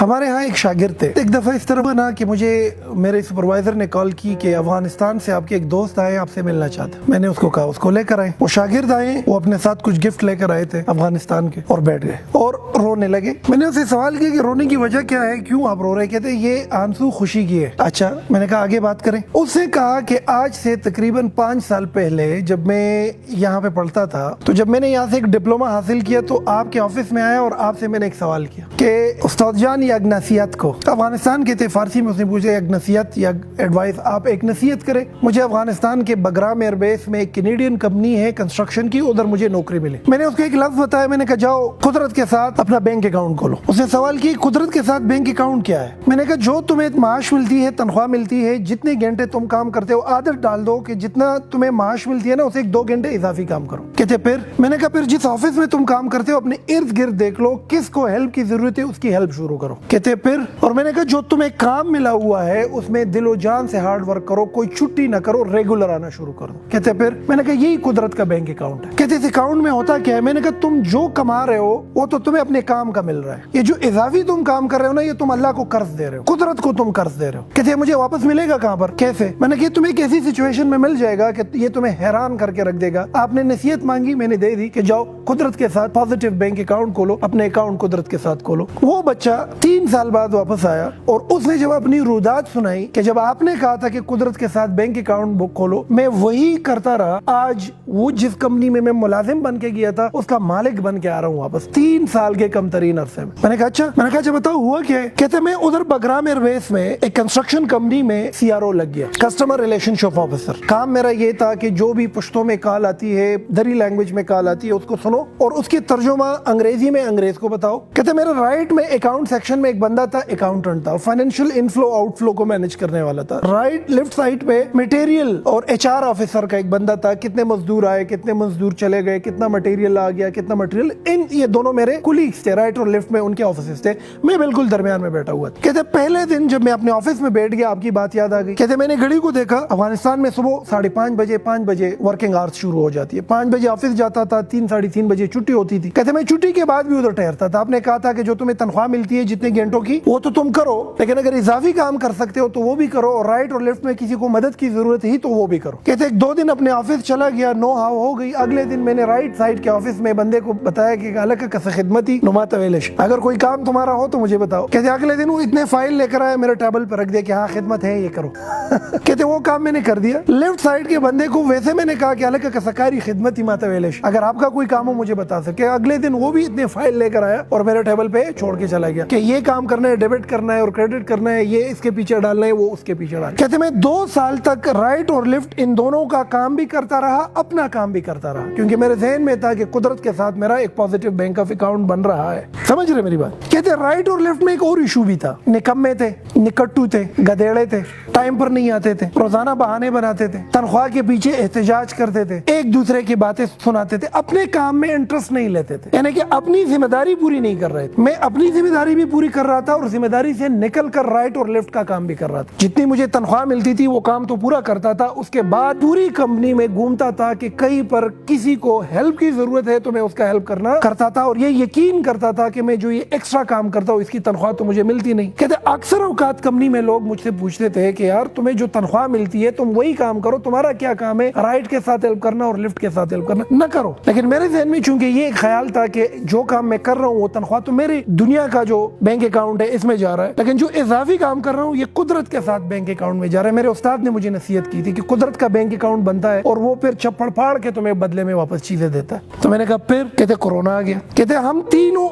ہمارے ہاں ایک شاگرد تھے. ایک دفعہ اس طرح بنا کہ مجھے میرے سپروائزر نے کال کی کہ افغانستان سے آپ کے ایک دوست آئے آپ سے ملنا چاہتے ہیں. میں نے اس کو کہا اس کو لے کر آئے. وہ شاگرد آئے, وہ اپنے ساتھ کچھ گفٹ لے کر آئے تھے افغانستان کے, اور بیٹھ گئے اور رونے لگے. میں نے اسے سوال کیا کہ رونے کی وجہ کیا ہے, کیوں آپ رو رہے؟ کہتے یہ آنسو خوشی کی ہے. اچھا, میں نے کہا آگے بات کریں. اس نے کہا کہ آج سے تقریباً 5 سال پہلے جب میں یہاں پہ پڑھتا تھا, تو جب میں نے یہاں سے ایک ڈپلوما حاصل کیا تو آپ کے آفس میں آیا اور آپ سے میں نے ایک سوال کیا کہ استاد جان یہ اگنسیت کو افغانستان کے تھے, فارسی میں اس نے پوچھا اگنسیت یا ایڈوائس, آپ ایک نصیحت کریں مجھے افغانستان کے بگرام ایئر بیس میں ایک کینیڈین کمپنی ہے کنسٹرکشن کی, ادھر مجھے نوکری ملی. میں نے اس کو ایک لفظ بتایا, میں نے کہا جاؤ قدرت کے ساتھ اپنا بینک اکاؤنٹ کھولو. اس نے سوال کی قدرت کے ساتھ بینک اکاؤنٹ کیا ہے؟ میں نے کہا جو تمہیں معاش ملتی ہے, تنخواہ ملتی ہے, جتنے گھنٹے تم کام کرتے ہو عادت ڈال دو کہ جتنا تمہیں معاش ملتی ہے نا اسے 2 گھنٹے اضافی کام کرو. کہتے پھر؟ میں نے کہا پھر جس آفس میں تم کام کرتے ہو اپنے ارد گرد دیکھ لو کس کو ہیلپ کی ضرورت ہے, اس کی ہیلپ شروع کرو. کہتے پھر؟ اور میں نے کہا جو تمہیں کام ملا ہوا ہے اس میں دل و جان سے ہارڈ ورک کرو, کوئی چھٹی نہ کرو, ریگولر آنا شروع کرو. کہتے پھر؟ میں نے کہا یہی قدرت کا بینک اکاؤنٹ ہے. کہتے اس اکاؤنٹ میں ہوتا کیا ہے؟ میں نے کہا تم جو کما رہے ہو وہ تو تمہیں اپنے کام کا مل رہا ہے, یہ جو اضافی تم کام کر رہے ہو نا یہ تم اللہ کو قرض دے رہے ہو, قدرت کو تم قرض دے رہے ہو. کہتے مجھے واپس ملے گا کہاں پر, کیسے؟ میں نے کہا تمہیں ایک ایسی سچویشن میں مل جائے گا کہ یہ تمہیں حیران کر کے رکھ دے گا. آپ نے نصیحت مانگی, میں نے دے دی کہ جاؤ قدرت کے ساتھ پازیٹیو بینک اکاؤنٹ کھولو, اپنے اکاؤنٹ قدرت کے ساتھ کھولو. وہ بچہ 3 سال بعد واپس آیا اور اس نے جب اپنی رودات سنائی کہ جب آپ نے کہا تھا کہ قدرت کے ساتھ بینک اکاؤنٹ بک کھولو, میں وہی کرتا رہا. آج وہ جس کمپنی میں ملازم بن کے گیا تھا اس کا مالک بن کے آ رہا ہوں واپس 3 سال کے کم ترین عرصے میں. میں نے کہا اچھا, میں نے کہا اچھا بتاؤ ہوا کیا ہے؟ کہتے میں ادھر بگرام ایئر بیس میں ایک کنسٹرکشن کمپنی میں CRO لگ گیا, کسٹمر ریلیشن شپ آفیسر. کام میرا یہ تھا کہ جو بھی پشتوں میں کال آتی ہے, دری لینگویج میں کال آتی ہے, اس کو سنو اور اس کی ترجمہ انگریزی میں انگریز کو بتاؤ. کہتے میرا رائٹ میں اکاؤنٹ سیکشن میں ایک بندہ تھا, اکاؤنٹنٹ تھا, فائنینشیل انفلو آؤٹ فلو کو مینج کرنے والا تھا. رائٹ لیفٹ سائڈ پہ مٹیریل اور HR آفیسر کا ایک بندہ تھا, کتنے مزدور آئے, کتنے مزدور چلے گئے, کتنا مٹیریل آ گیا, کتنا مٹیریل, یہ دونوں میرے کولیگز تھے, رائٹ اور لیفٹ میں ان کے آفیسز تھے, میں بالکل درمیان میں بیٹھا ہوا تھا. کہتے پہلے دن جب میں اپنے آفس میں بیٹھ گیا آپ کی بات یاد آ گئی. کہتے میں نے گھڑی کو دیکھا, افغانستان میں صبح 5:30 بجے ورکنگ آورس شروع ہو جاتی ہے, 5 بجے آفس جاتا تھا, 3-3:30 بجے چھٹی ہوتی تھی. کہتے میں چھٹی کے بعد بھی ادھر ٹھہرتا تھا. آپ نے کہا تھا کہ جو تمہیں تنخواہ ملتی ہے جتنے گھنٹوں کی وہ تو تم کرو, لیکن اگر اضافی کام کر سکتے ہو تو وہ بھی کرو, اور رائٹ اور لیفٹ میں کسی کو مدد کی ضرورت ہی تو وہ بھی کرو. کہتے 2 دن اپنے آفس چلا گیا, نو ہاو ہو گئی. اگلے دن میں نے رائٹ سائڈ کے آفس میں بندے کو بتایا کہ الگ کس خدمتی نمات ویلش, اگر کوئی کام تمہارا ہو تو مجھے بتاؤ. کہتے اگلے دن وہ اتنے فائل لے کر آئے, میرے ٹیبل پر رکھ دیا کہ ہاں خدمت ہے یہ کرو. کہتے وہ کام میں نے کر دیا. لیفٹ سائڈ کے بندے کو ویسے میں نے کہا کہ الگ کسکاری خدمتی مات ویلش, اگر آپ کا کوئی کام ہو مجھے بتا سکے. اگلے دن وہ بھی اتنے فائل لے کر آیا اور میرے ٹیبل پہ چھوڑ کے چلا گیا کہ یہ کام کرنا ہے, ڈیبٹ کرنا ہے اور کریڈٹ کرنا ہے, یہ اس کے پیچھے ڈالنا ہے, وہ اس کے پیچھے ڈالنا. کہتے میں 2 سال تک رائٹ اور لیفٹ ان دونوں کا کام بھی کرتا رہا, اپنا کام بھی کرتا رہا, کیونکہ میرے ذہن میں تھا کہ قدرت کے ساتھ میرا ایک پازیٹیو بینک آف اکاؤنٹ بن رہا ہے. سمجھ رہے میری بات؟ کہتے رائٹ اور لیفٹ میں ایک اور ایشو بھی تھا, نکمے تھے, نکٹو تھے, گدیڑے تھے, ٹائم پر نہیں آتے تھے, روزانہ بہانے بناتے تھے, تنخواہ کے پیچھے احتجاج کرتے تھے, ایک دوسرے کی باتیں سناتے تھے, اپنے کام میں انٹرسٹ نہیں لیتے تھے, یعنی کہ اپنی ذمہ داری پوری نہیں کر رہے تھے. میں اپنی ذمہ داری بھی پوری کر رہا تھا اور ذمہ داری سے نکل کر رائٹ اور لیفٹ کا کام بھی کر رہا تھا. جتنی مجھے تنخواہ ملتی تھی وہ کام تو پورا کرتا تھا, اس کے بعد پوری کمپنی میں گھومتا تھا کہ کہیں پر کسی کو ہیلپ کی ضرورت ہے تو میں اس کا ہیلپ کرنا کرتا تھا, اور یہ یقین کرتا تھا کہ میں جو یہ ایکسٹرا کام کرتا ہوں اس کی تنخواہ تو مجھے ملتی نہیں. کہتے اکثر اوقات کمپنی میں لوگ مجھ سے پوچھتے تھے کہ یار تمہیں جو تنخواہ ملتی ہے تم وہی کام کرو, تمہارا کیا کام ہے رائٹ کے ساتھ ہیلپ کرنا اور لیفٹ کے ساتھ ہیلپ کرنا, نہ کرو. لیکن میرے ذہن میں چونکہ یہ ایک خیال تھا کہ جو کام میں کر رہا ہوں وہ تنخواہ تو میری دنیا کا جو بینک اکاؤنٹ ہے اس میں جا رہا ہے, لیکن جو اضافی کام کر رہا ہوں یہ قدرت کے ساتھ بینک اکاؤنٹ میں جا رہا ہے. میرے استاد نے مجھے نصیحت کی تھی کہ قدرت کا بینک اکاؤنٹ بنتا ہے اور وہ پھر چپڑ پھاڑ کے تمہیں بدلے میں واپس چیزیں دیتا ہے. تو میں نے کہا پھر؟ کہتے کورونا آ گیا. کہتے ہم تینوں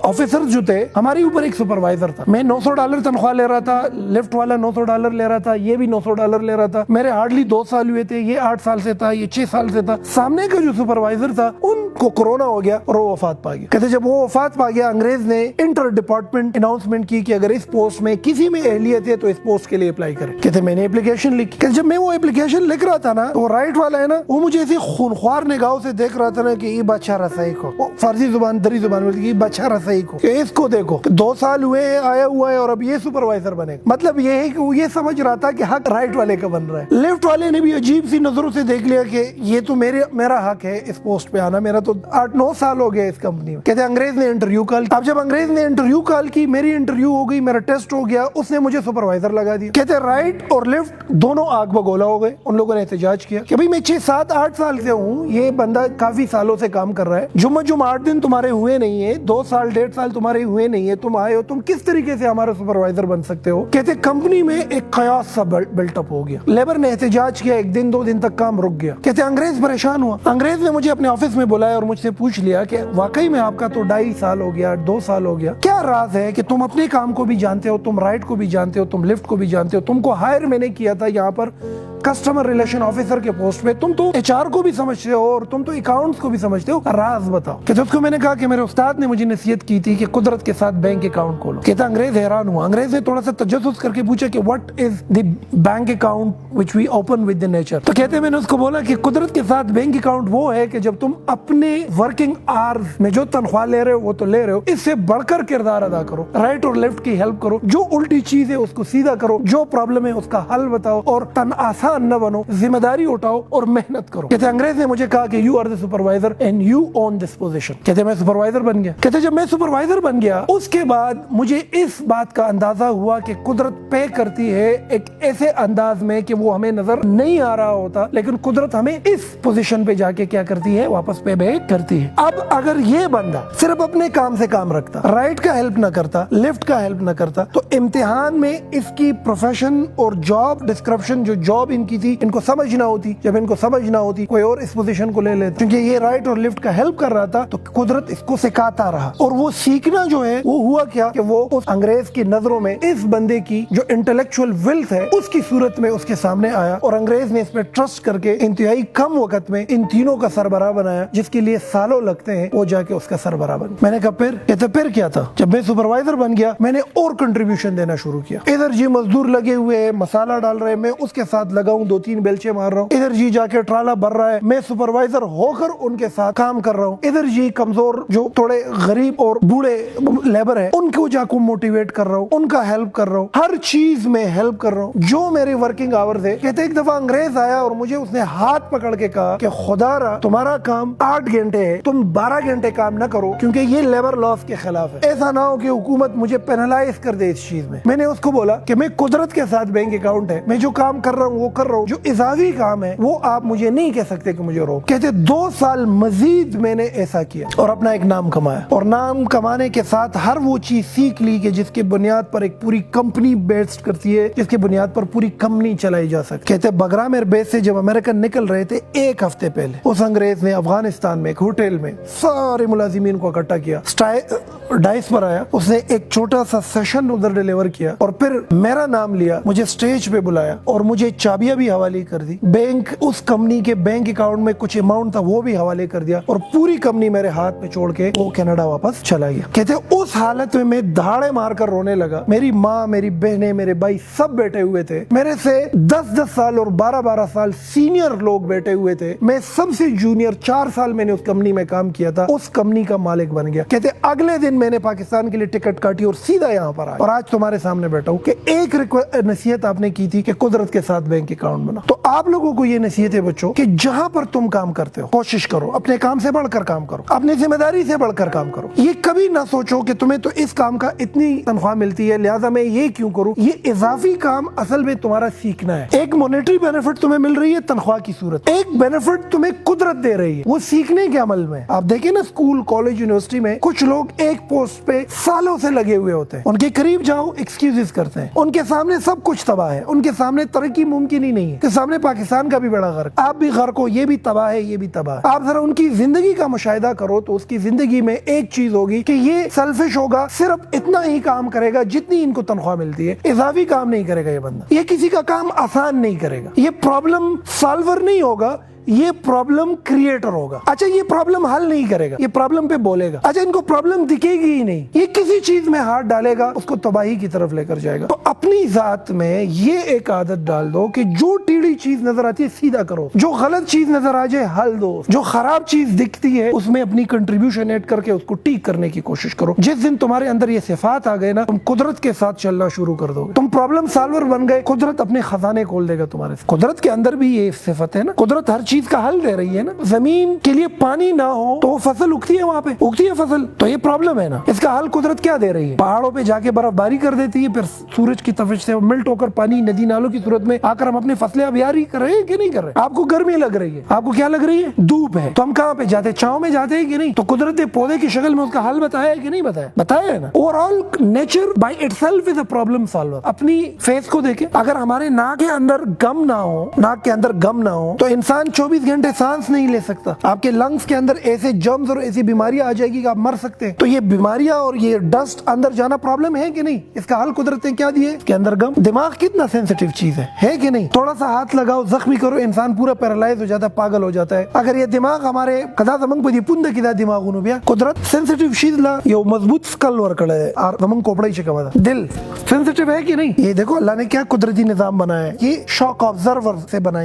آفیسر جو تھے ہمارے اوپر ایک سپروائزر تھا, میں $900 تنخواہ لے رہا تھا, لیفٹ والا $900 لے رہا تھا, یہ بھی $900 لے رہا تھا. میرے ہارڈلی 2 سال ہوئے تھے, یہ 8 سال سے تھا, یہ 6 سال سے تھا. سامنے کا جو سپروائزر تھا ان کو کورونا ہو گیا اور وہ وفات پا گیا. کہتے جب وہ وفات پا گیا انگریز نے انٹر ڈپارٹمنٹ اناؤنسمنٹ کی کہ اگر اس پوسٹ میں کسی میں اہلیت ہے تو اس پوسٹ کے لیے اپلائی کرے. کہتے میں نے اپلیکیشن لکھی. کہ جب میں وہ اپلیکیشن لکھ رہا تھا نا, وہ رائٹ والا ہے نا, وہ مجھے ایسی خونخوار نگاہوں سے دیکھ رہا تھا نا کہ یہ بادشاہ رسائی کو, فارسی زبان دری زبان میں یہ بادشاہ رسائی کو, کہ اس کو دیکھو 2 سال ہوئے آیا ہوا ہے اور اب یہ سپروائزر بنے. مطلب یہ ہے کہ وہ یہ سمجھ سوچ رہا تھا کہ حق رائٹ والے کا بن رہا ہے. لیفٹ والے نے بھی عجیب سی نظروں سے دیکھ لیا کہ یہ تو میرا حق ہے اس پوسٹ پہ آنا, میرا تو 8-9 سال ہو گیا اس کمپنی میں. کہتے انگریز نے انٹرویو کال. اب جب انگریز نے انٹرویو کال کی, میری انٹرویو ہو گئی, میرا ٹیسٹ ہو گیا, اس نے مجھے سپروائزر لگا دیا. کہتے رائٹ اور لیفٹ دونوں آگ بگولا ہو گئے. ان لوگوں نے احتجاج کیا کہ بھئی میں 6-7-8 سال سے ہوں, یہ بندہ کافی سالوں سے کام کر رہا ہے, جمعہ 8 دن تمہارے ہوئے نہیں ہے, 2 سال 1.5 سال تمہارے ہوئے نہیں ہے, تم آئے ہو, تم کس طریقے سے ہمارا سپروائزر بن سکتے ہو. کہتے کمپنی میں ایک قیاس سا بلٹ اپ ہو گیا. لیبر نے احتجاج کیا, 1 دن 2 دن تک کام رک گیا. کہتے انگریز پریشان ہوا. انگریز نے مجھے اپنے آفس میں بلایا اور مجھ سے پوچھ لیا کہ واقعی میں آپ کا تو 2.5 سال ہو گیا, 2 سال ہو گیا, کیا راز ہے کہ تم اپنے کام کو بھی جانتے ہو, تم رائٹ کو بھی جانتے ہو, تم لیفٹ کو بھی جانتے ہو, تم کو ہائر میں نے کیا تھا یہاں پر کسٹمر ریلیشن آفیسر کے پوسٹ پہ, تم تو ایچ آر کو بھی سمجھتے ہو اور تم تو اکاؤنٹس کو بھی سمجھتے ہو, راز بتاؤ. کہتے اس کو میں نے کہا کہ میرے استاد نے مجھے نصیحت کی تھی کہ قدرت کے ساتھ بینک اکاؤنٹ کھولو. کہتا انگریز حیران ہوا. انگریز نے تھوڑا سا تجسس کر کے پوچھا کہ what is the bank account which we open with the nature. تو کہتے میں نے اس کو بولا کہ قدرت کے ساتھ بینک اکاؤنٹ وہ ہے کہ جب تم اپنے ورکنگ آورز میں جو تنخواہ لے رہے ہو وہ تو لے رہے ہو, اس سے بڑھ کر کردار ادا کرو, رائٹ اور لیفٹ کی ہیلپ کرو, جو الٹی چیز ہے اس کو سیدھا کرو, جو پرابلم ہے اس کا حل بتاؤ, اور تن آسان نہ بنو, ذمہ داری اٹھاؤ اور محنت کرو. کہتے انگریز نے مجھے کہا کہ you are the supervisor and you own this position. کہتے میں سپروائزر بن گیا. کہتے جب میں سپروائزر بن گیا اس کے بعد مجھے اس بات کا اندازہ ہوا کہ قدرت پے کرتی ہے ایک ایسے انداز میں کہ وہ ہمیں نظر نہیں آ رہا ہوتا, لیکن قدرت ہمیں اس پوزیشن پہ جا کے کیا کرتی ہے, واپس پے بیک کرتی ہے. اب اگر یہ بندہ صرف اپنے کام سے کام رکھتا, رائٹ کا ہیلپ نہ کرتا, لیفٹ کا ہیلپ نہ کرتا, تو امتحان میں اس کی پروفیشن اور جاب ڈسکرپشن, جو جاب ان کی تھی, ان کو سمجھ نہ ہوتی. جب ان کو سمجھ نہ ہوتی کوئی اور اس پوزیشن کو لے لیتا, کیونکہ یہ رائٹ اور لیفٹ کا ہیلپ کر رہا تھا تو قدرت اس کو سکھاتا رہا. اور وہ سیکھنا جو ہے وہ ہوا کیا کہ وہ اس انگریز کی نظروں میں اس بندے کی جو انٹلیکچوئل ویلتھ ہے اس کی صورت میں اس کے سامنے آیا, اور انگریز نے اس پہ ٹرسٹ کر کے انتہائی کم وقت میں ان تینوں کا سربراہ بنایا, جس کے لیے سالوں لگتے ہیں, وہ جا کے اس کا سربراہ بن. میں نے کہا پھر کیا تھا. جب میں سپروائزر بن گیا میں نے اور کنٹریبیوشن دینا شروع کیا. ادھر جی مزدور لگے ہوئے ہیں, مسالہ ڈال رہے ہیں, میں اس کے ساتھ لگا ہوں, 2-3 بیلچے مار رہا ہوں. ادھر جی جا کے ٹرالا بھر رہا ہے, میں سپروائزر ہو کر ان کے ساتھ کام کر رہا ہوں. ادھر جی کمزور جو تھوڑے غریب اور بوڑھے لیبر ہے ان کو جا کو موٹیویٹ کر رہا ہوں, ان کا ہیلپ کر رہا ہوں, ہر چیز میں ہیلپ کر رہا ہوں جو میرے ورکنگ آورز ہے. کہتے ایک دفعہ انگریز آیا اور مجھے اس نے ہاتھ پکڑ کے کہا کہ خدا را تمہارا کام 8 گھنٹے ہے, تم 12 گھنٹے کام نہ کرو کیونکہ یہ لیبر لاس کے خلاف ہے. ایسا نہ ہو کہ حکومت مجھے پینلائز کر دے اس چیز میں. میں نے اس کو بولا کہ میں قدرت کے ساتھ بینک اکاؤنٹ ہے, میں جو کام کر رہا ہوں وہ کر رہا ہوں, جو اضافی کام ہے وہ آپ مجھے نہیں کہہ سکتے کہ مجھے روک. کہتے 2 سال مزید میں نے ایسا کیا اور اپنا ایک نام کمایا, اور نام کمانے کے ساتھ ہر وہ چیز سیکھ لی کہ جس کے بنیاد پر ایک پوری کمپنی بیسڈ کرتی ہے, جس کے بنیاد پر پوری کمپنی چلائی جا سکتی. کہتے بگرام ایئر بیس سے جب امریکن نکل رہے تھے 1 ہفتے پہلے اس انگریز نے افغانستان میں ایک ہوٹل میں سارے ملازمین کو اکٹھا کیا, ڈائس پر آیا, اس نے ایک چھوٹا سا سیشن ادھر ڈیلیور کیا, اور پھر میرا نام لیا, مجھے سٹیج پہ بلایا اور مجھے چابیاں بھی حوالے کر دی. بینک, اس کمپنی کے بینک اکاؤنٹ میں کچھ اماؤنٹ تھا وہ بھی حوالے کر دیا, اور پوری کمپنی میرے ہاتھ میں چھوڑ کے وہ کینیڈا واپس چلا گیا. کہتے اس حالت میں دھاڑے مار کر رونے لگا. میری ماں, میری بہنیں, میرے بھائی سب بیٹھے ہوئے تھے, میرے سے 10-10 سال اور 12-12 سال سینئر لوگ بیٹھے ہوئے تھے. میں سب سے جونیئر, 4 سال میں نے اس کمپنی میں کام کیا تھا, اس کمپنی کا مالک بن گیا. کہتے اگلے دن میں نے پاکستان کے لیے ٹکٹ کاٹی اور سیدھا یہاں پر آیا, اور آج تمہارے سامنے بیٹھا ہوں کہ ایک نصیحت آپ نے کی تھی کہ قدرت کے ساتھ بینک اکاؤنٹ بنا. تو آپ لوگوں کو یہ نصیحت ہے بچوں کہ جہاں پر تم کام کرتے ہو کوشش کرو اپنے کام سے بڑھ کر کام کرو, اپنی ذمہ داری سے بڑھ کر کام کرو. یہ کبھی نہ سوچو کہ تمہیں تو اس کام کا اتنی تنخواہ ملتی ہے لہٰذا میں یہ کیوں کروں. یہ اضافی کام اصل میں تمہارا سیکھنا ہے. ایک مونیٹری بینیفٹ تمہیں مل رہی ہے تنخواہ کی صورت, ایک بینیفٹ تمہیں قدرت دے رہی ہے وہ سیکھنے کے عمل میں. آپ دیکھیں نا اسکول, کالج, یونیورسٹی میں کچھ لوگ ایک پوسٹ پہ سالوں سے لگے ہوئے ہوتے ہیں, ان کے قریب جاؤ ایکسکیوزز کرتے ہیں, ان کے سامنے سب کچھ تباہ ہے, ان کے سامنے ترقی ممکن ہی نہیں ہے, کہ سامنے پاکستان کا بھی بڑا غرق, آپ بھی غرق ہو, یہ بھی تباہ ہے, یہ بھی تباہ ہے. آپ ذرا ان کی زندگی کا مشاہدہ کرو تو اس کی زندگی میں ایک چیز ہوگی کہ یہ سیلفش ہوگا, صرف اتنا ہی کام کرے گا جتنی ان کو تنخواہ ملتی ہے, اضافی کام نہیں کرے گا یہ بندہ, یہ کسی کا کام آسان نہیں کرے گا, یہ پرابلم سالور نہیں ہوگا, یہ پرابلم کریٹر ہوگا. اچھا یہ پرابلم حل نہیں کرے گا, یہ پرابلم پہ بولے گا. اچھا ان کو پرابلم دکھے گی ہی نہیں, یہ کسی چیز میں ہاتھ ڈالے گا اس کو تباہی کی طرف لے کر جائے گا. تو اپنی ذات میں یہ ایک عادت ڈال دو کہ جو ٹیڑھی چیز نظر آتی ہے سیدھا کرو, جو غلط چیز نظر آ جائے حل دو, جو خراب چیز دکھتی ہے اس میں اپنی کنٹریبیوشن ایڈ کر کے اس کو ٹھیک کرنے کی کوشش کرو. جس دن تمہارے اندر یہ صفات آ گئے نا, تم قدرت کے ساتھ چلنا شروع کر دو گے, تم پرابلم سالور بن گئے. قدرت اپنے خزانے کھول دے گا تمہارے. قدرت کے اندر بھی یہ صفت ہے نا, قدرت ہر چیز کا حل دے رہی ہے نا. زمین کے لیے پانی نہ ہو تو وہ فصل اگتی ہے, وہاں پہ اگتی ہے فصل, تو یہ پرابلم ہے نا. اس کا حل قدرت کیا دے رہی ہے؟ پہاڑوں پہ جا کے برف باری کر دیتی ہے, پھر سورج کی تفش سے ملٹ ہو کر پانی ندی نالوں کی صورت میں آ کر ہم اپنے فصلیں ابیاری کر رہے ہیں کہ نہیں کر رہے؟ آپ کو گرمی لگ رہی ہے, آپ کو کیا لگ رہی ہے؟ دھوپ ہے, تو ہم کہاں پہ جاتے ہیں؟ چھاؤں میں جاتے ہیں کہ نہیں؟ تو قدرت نے پودے کی شکل میں اس کا حل بتایا ہے کہ نہیں بتایا؟ بتایا ہے نا. Over all nature by it self is a problem solver. اپنی فیس کو دیکھیں, اگر ہمارے ناک کے اندر گم نہ ہو, ناک کے اندر گم نہ ہو تو انسان 24 گھنٹے سانس نہیں لے سکتا. آپ کے لنگس کے اندر ایسے جرمز اور ایسی بیماریاں آ جائے گی کہ آپ مر سکتے ہیں. تو یہ بیماریاں اور یہ ڈسٹ اندر جانا پرابلم ہے کہ نہیں؟ اس کا حل قدرت نے کیا دیا ہے؟ اس کے اندر گم. دماغ کتنا سینسیٹیو چیز ہے کہ نہیں؟ تھوڑا سا ہاتھ لگاؤ, زخمی کرو, انسان پورا پیرالائز ہو جاتا ہے, پاگل ہو جاتا ہے. اگر یہ دماغ ہمارے قدا زمنگ پہ پند کدا دماغ انو بیا قدرت سینسیٹیو چیز لا, یہ مضبوط سکل ورکڑ ہے اور زمنگ کوپڑائی چکا دا دل سینسیٹیو ہے کہ نہیں؟ یہ دیکھو اللہ نے کیا قدرتی نظام بنایا ہے, یہ شاک آبزرور سے بنایا.